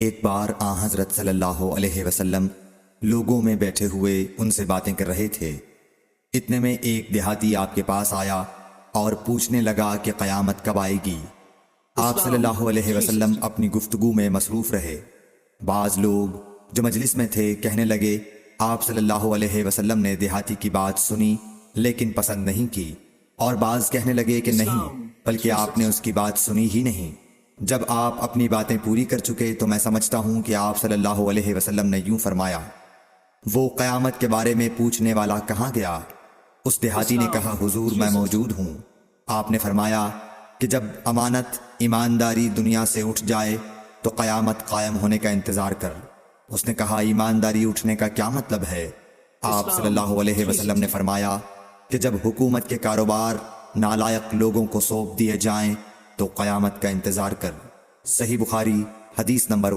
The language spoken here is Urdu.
ایک بار حضرت صلی اللہ علیہ وسلم لوگوں میں بیٹھے ہوئے ان سے باتیں کر رہے تھے۔ اتنے میں ایک دیہاتی آپ کے پاس آیا اور پوچھنے لگا کہ قیامت کب آئے گی۔ آپ صلی اللہ علیہ وسلم اپنی گفتگو میں مصروف رہے۔ بعض لوگ جو مجلس میں تھے کہنے لگے، آپ صلی اللہ علیہ وسلم نے دیہاتی کی بات سنی لیکن پسند نہیں کی، اور بعض کہنے لگے کہ نہیں، بلکہ آپ نے اس کی بات سنی ہی نہیں۔ جب آپ اپنی باتیں پوری کر چکے تو میں سمجھتا ہوں کہ آپ صلی اللہ علیہ وسلم نے یوں فرمایا، وہ قیامت کے بارے میں پوچھنے والا کہاں گیا؟ اس دیہاتی نے کہا، حضور میں موجود ہوں۔ آپ نے فرمایا کہ جب امانت ایمانداری دنیا سے اٹھ جائے تو قیامت قائم ہونے کا انتظار کر۔ اس نے کہا، ایمانداری اٹھنے کا کیا مطلب ہے؟ آپ صلی اللہ علیہ وسلم نے فرمایا کہ جب حکومت کے کاروبار نالائق لوگوں کو سونپ دیے جائیں تو قیامت کا انتظار کر۔ صحیح بخاری حدیث نمبر